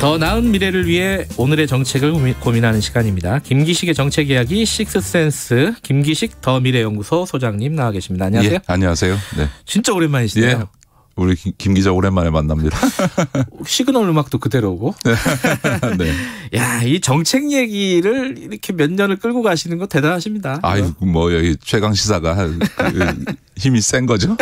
더 나은 미래를 위해 오늘의 정책을 고민하는 시간입니다. 김기식의 정책 이야기 식스센스 김기식 더 미래연구소 소장님 나와 계십니다. 안녕하세요. 예, 안녕하세요. 네. 진짜 오랜만이시네요. 예, 우리 김 기자 오랜만에 만납니다. 시그널 음악도 그대로고. 네. 야, 이 정책 얘기를 이렇게 몇 년을 끌고 가시는 거 대단하십니다. 아유, 뭐 여기 최강 시사가 힘이 센 거죠.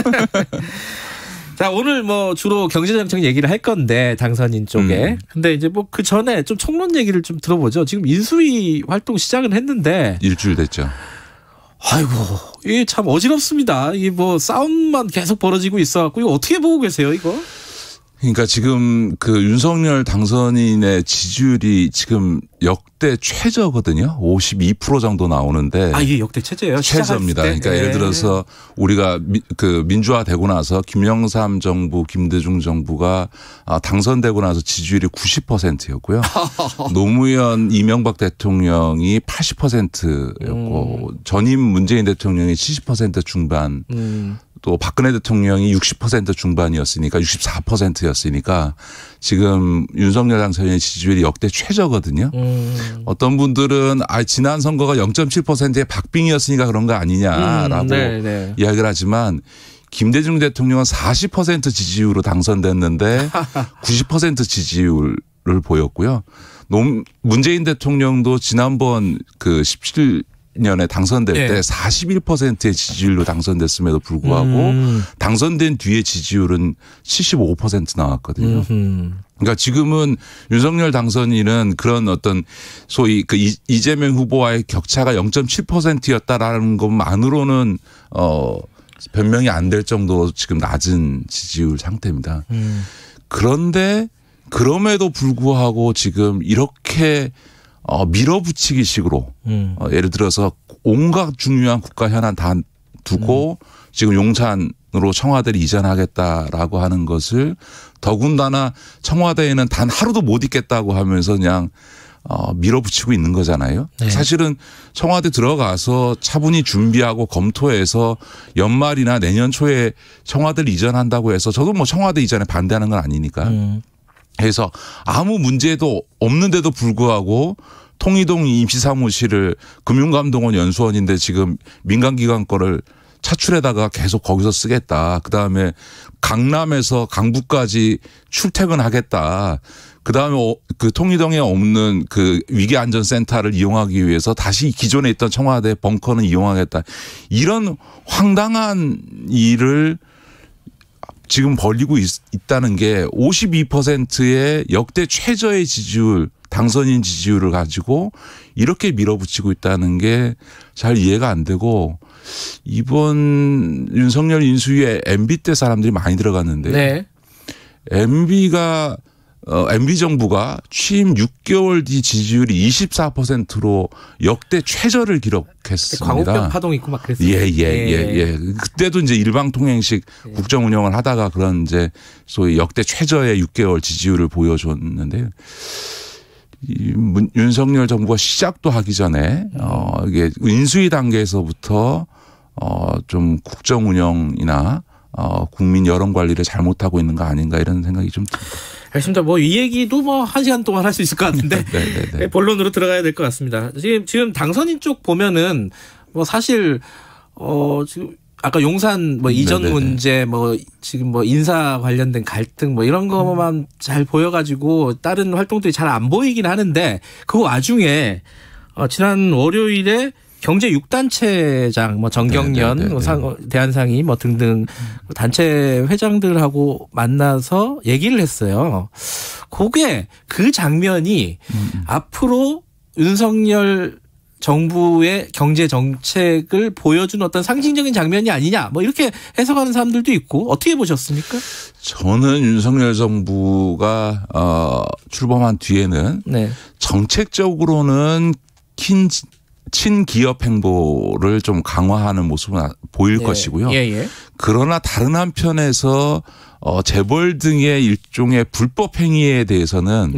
자, 오늘 뭐 주로 경제정책 얘기를 할 건데 당선인 쪽에. 근데 이제 뭐 그 전에 좀 총론 얘기를 좀 들어보죠. 지금 인수위 활동 시작은 했는데 일주일 됐죠. 아이고, 이게 참 어지럽습니다. 이게 뭐 싸움만 계속 벌어지고 있어갖고 이거 어떻게 보고 계세요, 이거? 그러니까 지금 그 윤석열 당선인의 지지율이 지금 역대 최저거든요. 52% 정도 나오는데. 아, 이게 역대 최저예요? 최저입니다. 그러니까 예를 들어서 우리가 그 민주화 되고 나서 김영삼 정부, 김대중 정부가 당선되고 나서 지지율이 90%였고요. 노무현 이명박 대통령이 80%였고 전임 문재인 대통령이 70% 중반. 또 박근혜 대통령이 60% 중반이었으니까 64%였으니까 지금 윤석열 당선인의 지지율이 역대 최저거든요. 어떤 분들은 지난 선거가 0.7%의 박빙이었으니까 그런 거 아니냐라고 이야기를 하지만 김대중 대통령은 40% 지지율로 당선됐는데 90% 지지율을 보였고요. 문재인 대통령도 지난번 그 17년에 당선될 때 41%의 지지율로 당선됐음에도 불구하고 당선된 뒤에 지지율은 75% 나왔거든요. 그러니까 지금은 윤석열 당선인은 그런 어떤 소위 그 이재명 후보와의 격차가 0.7%였다라는 것만으로는 변명이 안 될 정도로 지금 낮은 지지율 상태입니다. 그런데 그럼에도 불구하고 지금 이렇게 밀어붙이기 식으로 예를 들어서 온갖 중요한 국가 현안 다 두고 지금 용산으로 청와대를 이전하겠다라고 하는 것을 더군다나 청와대에는 단 하루도 못 있겠다고 하면서 그냥 밀어붙이고 있는 거잖아요. 네. 사실은 청와대 들어가서 차분히 준비하고 검토해서 연말이나 내년 초에 청와대를 이전한다고 해서 저도 뭐 청와대 이전에 반대하는 건 아니니까. 그래서 아무 문제도 없는데도 불구하고 통이동 임시사무실을 금융감독원 연수원인데 지금 민간기관 거를 차출해다가 계속 거기서 쓰겠다. 그다음에 강남에서 강북까지 출퇴근하겠다. 그다음에 그 통이동에 없는 그 위기안전센터를 이용하기 위해서 다시 기존에 있던 청와대 벙커는 이용하겠다. 이런 황당한 일을 지금 벌리고 있다는 게 52%의 역대 최저의 지지율, 당선인 지지율을 가지고 이렇게 밀어붙이고 있다는 게 잘 이해가 안 되고 이번 윤석열 인수위에 MB 때 사람들이 많이 들어갔는데 네. MB 정부가 취임 6개월 뒤 지지율이 24%로 역대 최저를 기록했습니다. 광우병 파동 있고 막 그랬어요. 예. 그때도 이제 일방통행식 국정 운영을 하다가 그런 이제 소위 역대 최저의 6개월 지지율을 보여줬는데 윤석열 정부가 시작도 하기 전에 이게 인수위 단계에서부터 좀 국정 운영이나 국민 여론 관리를 잘못하고 있는 거 아닌가 이런 생각이 좀 듭니다. 알겠습니다. 뭐 이 얘기도 뭐 1시간 동안 할 수 있을 것 같은데 네. 본론으로 들어가야 될 것 같습니다. 지금 당선인 쪽 보면은 뭐 사실 지금 아까 용산 뭐 이전 문제 뭐 지금 뭐 인사 관련된 갈등 뭐 이런 것만 잘 보여가지고 다른 활동들이 잘 안 보이긴 하는데 그 와중에 지난 월요일에 경제 6단체장 뭐 정경련 대한상의 뭐 등등 단체 회장들하고 만나서 얘기를 했어요. 그게 그 장면이 앞으로 윤석열 정부의 경제 정책을 보여준 어떤 상징적인 장면이 아니냐 뭐 이렇게 해석하는 사람들도 있고 어떻게 보셨습니까? 저는 윤석열 정부가 출범한 뒤에는 정책적으로는 친기업 행보를 좀 강화하는 모습은 보일 것이고요. 그러나 다른 한편에서 재벌 등의 일종의 불법 행위에 대해서는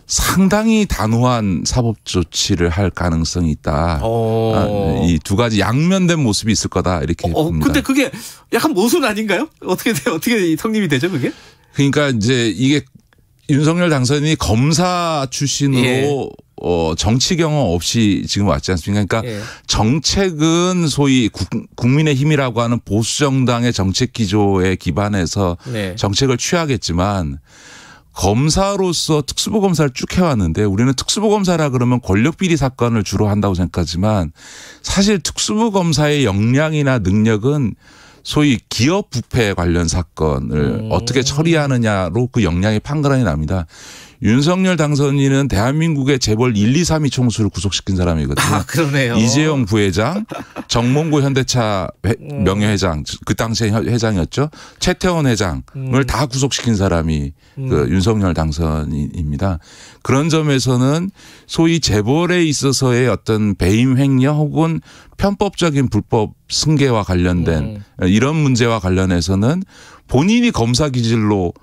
상당히 단호한 사법 조치를 할 가능성이 있다. 이 두 가지 양면된 모습이 있을 거다 이렇게 봅니다. 근데 그게 약간 모순 아닌가요? 어떻게 성립이 되죠 그게? 그러니까 이제 이게 윤석열 당선인이 검사 출신으로 정치 경험 없이 지금 왔지 않습니까? 그러니까 정책은 소위 국민의힘이라고 하는 보수 정당의 정책 기조에 기반해서 정책을 취하겠지만 검사로서 특수부검사를 쭉 해왔는데 우리는 특수부검사라 그러면 권력비리 사건을 주로 한다고 생각하지만 사실 특수부검사의 역량이나 능력은 소위 기업 부패 관련 사건을 어떻게 처리하느냐로 그 역량이 판가름이 납니다. 윤석열 당선인은 대한민국의 재벌 1, 2, 3위 총수를 구속시킨 사람이거든요. 아, 그러네요. 이재용 부회장, 정몽구 현대차 명예회장, 그 당시에 회장이었죠. 최태원 회장을 다 구속시킨 사람이 그 윤석열 당선인입니다. 그런 점에서는 소위 재벌에 있어서의 어떤 배임 횡령 혹은 편법적인 불법 승계와 관련된 이런 문제와 관련해서는 본인이 검사 기질로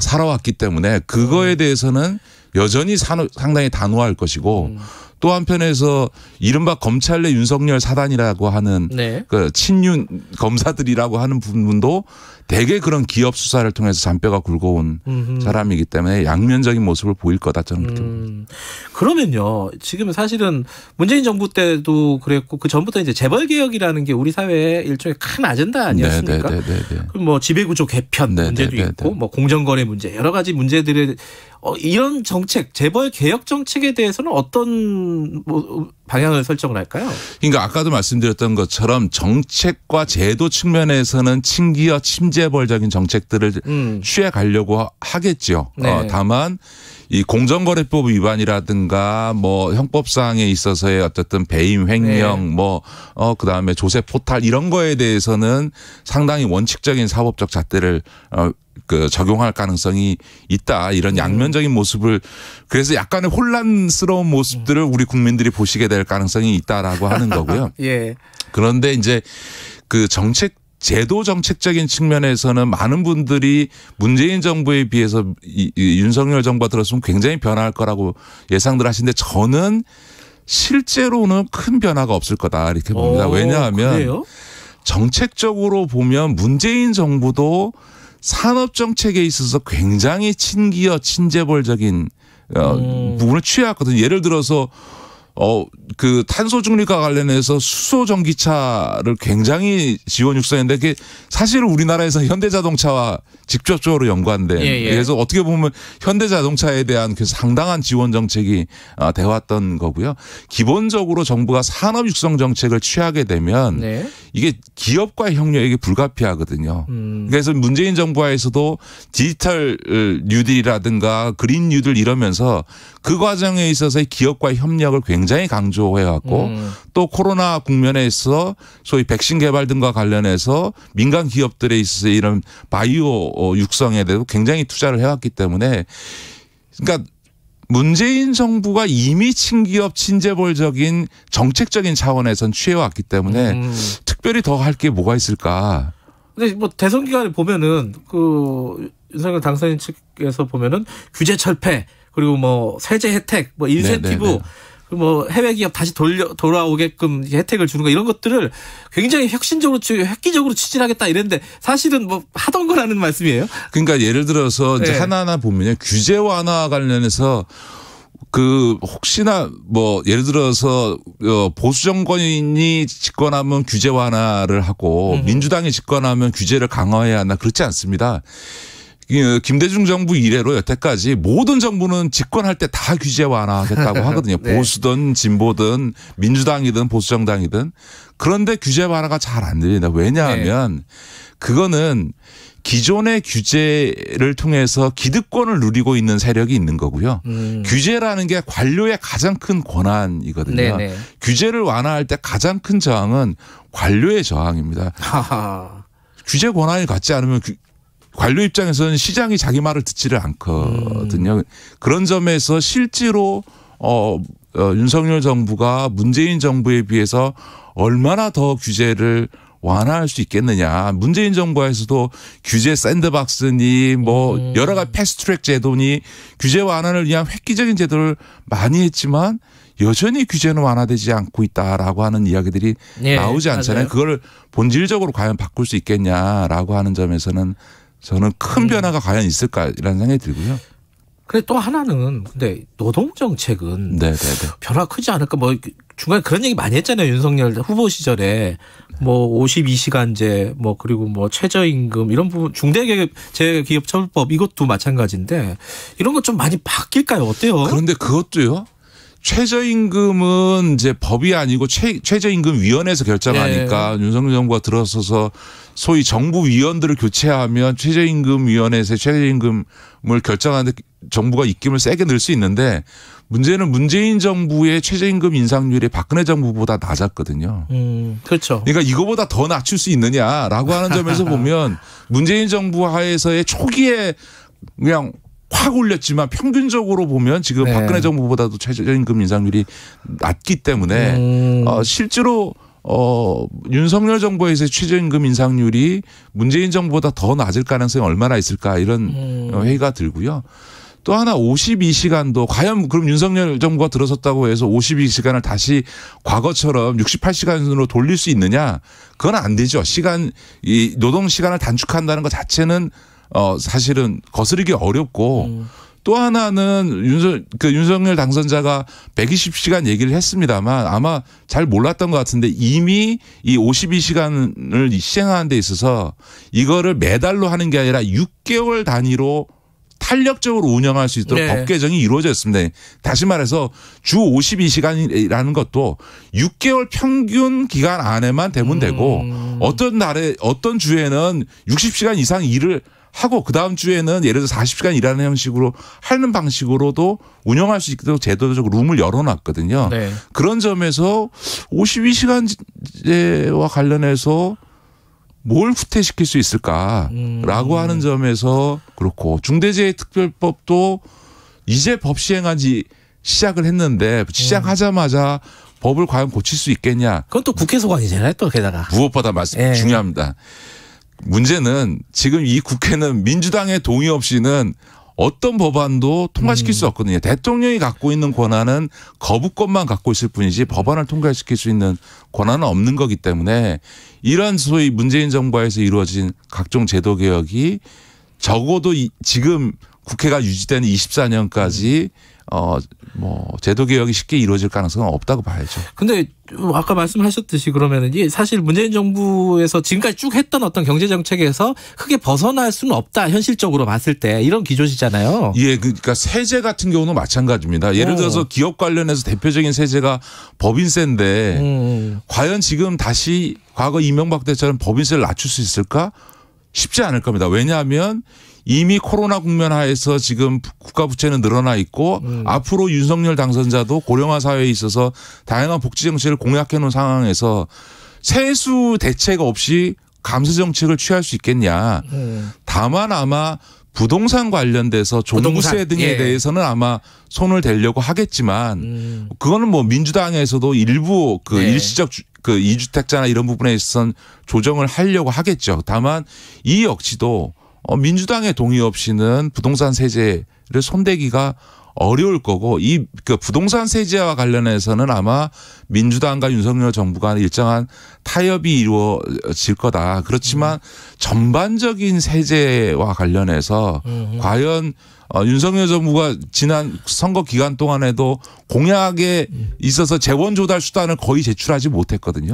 살아왔기 때문에 그거에 대해서는 여전히 상당히 단호할 것이고 또 한편에서 이른바 검찰 내 윤석열 사단이라고 하는 그 친윤 검사들이라고 하는 부분도 대개 그런 기업 수사를 통해서 잔뼈가 굵어온 사람이기 때문에 양면적인 모습을 보일 거다 저는 그렇게 봅니다. 그러면요. 지금 사실은 문재인 정부 때도 그랬고 그 전부터 이제 재벌 개혁이라는 게 우리 사회의 일종의 큰 아젠다 아니었습니까? 그럼 뭐 지배구조 개편 문제도 있고 뭐 공정거래 문제 여러 가지 문제들의 이런 정책 재벌 개혁 정책에 대해서는 어떤 방향을 설정을 할까요? 그러니까 아까도 말씀드렸던 것처럼 정책과 제도 측면에서는 친기업 침재벌적인 정책들을 취해 가려고 하겠죠. 다만 이 공정거래법 위반이라든가 뭐 형법상에 있어서의 어쨌든 배임 횡령 그다음에 조세 포탈 이런 거에 대해서는 상당히 원칙적인 사법적 잣대를 적용할 가능성이 있다. 이런 양면적인 모습을 그래서 약간의 혼란스러운 모습들을 우리 국민들이 보시게 될 가능성이 있다라고 하는 거고요. 그런데 이제 그 제도 정책적인 측면에서는 많은 분들이 문재인 정부에 비해서 윤석열 정부가 들었으면 굉장히 변화할 거라고 예상들 하시는데 저는 실제로는 큰 변화가 없을 거다 이렇게 봅니다. 왜냐하면 그래요? 정책적으로 보면 문재인 정부도 산업 정책에 있어서 굉장히 친기업 친재벌적인 부분을 취해왔거든요. 예를 들어서 그 탄소 중립과 관련해서 수소 전기차를 굉장히 지원 육성했는데 그게 사실은 우리나라에서 현대자동차와 직접적으로 연관된 그래서 어떻게 보면 현대자동차에 대한 그 상당한 지원 정책이 되어왔던 거고요. 기본적으로 정부가 산업 육성 정책을 취하게 되면 이게 기업과의 협력이 불가피하거든요. 그래서 문재인 정부에서도 디지털 뉴딜이라든가 그린 뉴딜 이러면서 그 과정에 있어서의 기업과의 협력을 굉장히 강조해왔고 또 코로나 국면에서 소위 백신 개발 등과 관련해서 민간 기업들에 있어서 이런 바이오 육성에 대해서 굉장히 투자를 해왔기 때문에 그러니까 문재인 정부가 이미 친기업 친재벌적인 정책적인 차원에선 취해왔기 때문에 특별히 더 할 게 뭐가 있을까. 근데 뭐 대선 기간에 보면은 그 윤석열 당선인 측에서 보면은 규제 철폐 그리고 뭐 세제 혜택 뭐 인센티브 뭐 해외 기업 다시 돌아오게끔 혜택을 주는 거 이런 것들을 굉장히 획신적으로 획기적으로 추진하겠다 이랬는데 사실은 뭐 하던 거라는 말씀이에요. 그러니까 예를 들어서 이제 하나하나 보면요. 규제 완화 관련해서 그 혹시나 뭐 예를 들어서 보수 정권이 집권하면 규제 완화를 하고 민주당이 집권하면 규제를 강화해야 하나 그렇지 않습니다. 김대중 정부 이래로 여태까지 모든 정부는 집권할 때 다 규제 완화하겠다고 하거든요. 보수든 진보든 민주당이든 보수정당이든. 그런데 규제 완화가 잘 안 됩니다. 왜냐하면 그거는 기존의 규제를 통해서 기득권을 누리고 있는 세력이 있는 거고요. 규제라는 게 관료의 가장 큰 권한이거든요. 규제를 완화할 때 가장 큰 저항은 관료의 저항입니다. 규제 권한이 갖지 않으면 관료 입장에서는 시장이 자기 말을 듣지를 않거든요. 그런 점에서 실제로 윤석열 정부가 문재인 정부에 비해서 얼마나 더 규제를 완화할 수 있겠느냐. 문재인 정부에서도 규제 샌드박스니 뭐 여러 가지 패스트트랙 제도니 규제 완화를 위한 획기적인 제도를 많이 했지만 여전히 규제는 완화되지 않고 있다라고 하는 이야기들이 나오지 않잖아요. 그걸 본질적으로 과연 바꿀 수 있겠냐라고 하는 점에서는 저는 큰 변화가 과연 있을까라는 생각이 들고요. 그래 또 하나는 근데 노동 정책은 변화 크지 않을까 뭐 중간에 그런 얘기 많이 했잖아요. 윤석열 후보 시절에 뭐 52시간제 뭐 그리고 뭐 최저임금 이런 부분 중대재해기업처벌법 이것도 마찬가지인데 이런 것 좀 많이 바뀔까요? 어때요? 그런데 그것도요. 최저임금은 이제 법이 아니고 최저임금위원회에서 결정하니까 윤석열 정부가 들어서서 소위 정부 위원들을 교체하면 최저임금위원회에서 최저임금을 결정하는데 정부가 입김을 세게 넣을 수 있는데 문제는 문재인 정부의 최저임금 인상률이 박근혜 정부보다 낮았거든요. 그렇죠. 그러니까 이거보다 더 낮출 수 있느냐라고 하는 점에서 보면 문재인 정부 하에서의 초기에 그냥 확 올렸지만 평균적으로 보면 지금 박근혜 정부보다도 최저임금 인상률이 낮기 때문에 실제로 윤석열 정부에서의 최저임금 인상률이 문재인 정부보다 더 낮을 가능성이 얼마나 있을까 이런 회의가 들고요. 또 하나 52시간도 과연 그럼 윤석열 정부가 들어섰다고 해서 52시간을 다시 과거처럼 68시간으로 돌릴 수 있느냐? 그건 안 되죠. 이 노동 시간을 단축한다는 것 자체는 사실은 거스르기 어렵고 또 하나는 윤석열 당선자가 120시간 얘기를 했습니다만 아마 잘 몰랐던 것 같은데 이미 이 52시간을 시행하는 데 있어서 이거를 매달로 하는 게 아니라 6개월 단위로 탄력적으로 운영할 수 있도록 법 개정이 이루어졌습니다. 다시 말해서 주 52시간이라는 것도 6개월 평균 기간 안에만 되면 되고 어떤 주에는 60시간 이상 일을 하고 그다음 주에는 예를 들어 40시간 일하는 형식으로 하는 방식으로도 운영할 수 있도록 제도적 룸을 열어놨거든요. 그런 점에서 52시간제와 관련해서 뭘 후퇴시킬 수 있을까라고 하는 점에서 그렇고 중대재해특별법도 이제 법 시행한 지 시작을 했는데 시작하자마자 법을 과연 고칠 수 있겠냐. 그건 또 국회 소관이잖아요. 또 게다가. 무엇보다 중요합니다. 문제는 지금 이 국회는 민주당의 동의 없이는 어떤 법안도 통과시킬 수 없거든요. 대통령이 갖고 있는 권한은 거부권만 갖고 있을 뿐이지 법안을 통과시킬 수 있는 권한은 없는 거기 때문에 이런 소위 문재인 정부에서 이루어진 각종 제도 개혁이 적어도 지금 국회가 유지되는 24년까지 뭐 제도 개혁이 쉽게 이루어질 가능성은 없다고 봐야죠. 근데 아까 말씀하셨듯이 그러면은 이게 사실 문재인 정부에서 지금까지 쭉 했던 어떤 경제 정책에서 크게 벗어날 수는 없다. 현실적으로 봤을 때 이런 기조시잖아요. 예, 그러니까 세제 같은 경우는 마찬가지입니다. 예를 들어서 기업 관련해서 대표적인 세제가 법인세인데 과연 지금 다시 과거 이명박 때처럼 법인세를 낮출 수 있을까? 쉽지 않을 겁니다. 왜냐하면 이미 코로나 국면 하에서 지금 국가 부채는 늘어나 있고 앞으로 윤석열 당선자도 고령화 사회에 있어서 다양한 복지 정책을 공약해 놓은 상황에서 세수 대책 없이 감세 정책을 취할 수 있겠냐. 다만 아마 부동산 관련돼서 종부세 등에 대해서는 아마 손을 대려고 하겠지만 그거는 뭐 민주당에서도 일부 일시적 이주택자나 이런 부분에 있어서는 조정을 하려고 하겠죠. 다만 이 역시도 민주당의 동의 없이는 부동산 세제를 손대기가 어려울 거고 이 부동산 세제와 관련해서는 아마 민주당과 윤석열 정부가 일정한 타협이 이루어질 거다. 그렇지만 전반적인 세제와 관련해서 과연 윤석열 정부가 지난 선거 기간 동안에도 공약에 있어서 재원 조달 수단을 거의 제출하지 못했거든요.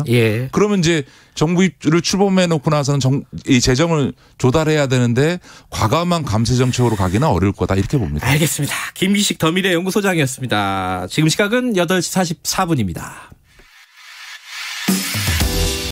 그러면 이제 정부를 출범해 놓고 나서는 이 재정을 조달해야 되는데 과감한 감세 정책으로 가기는 어려울 거다 이렇게 봅니다. 알겠습니다. 김기식 더미래연구소장이었습니다. 지금 시각은 8시 44분입니다.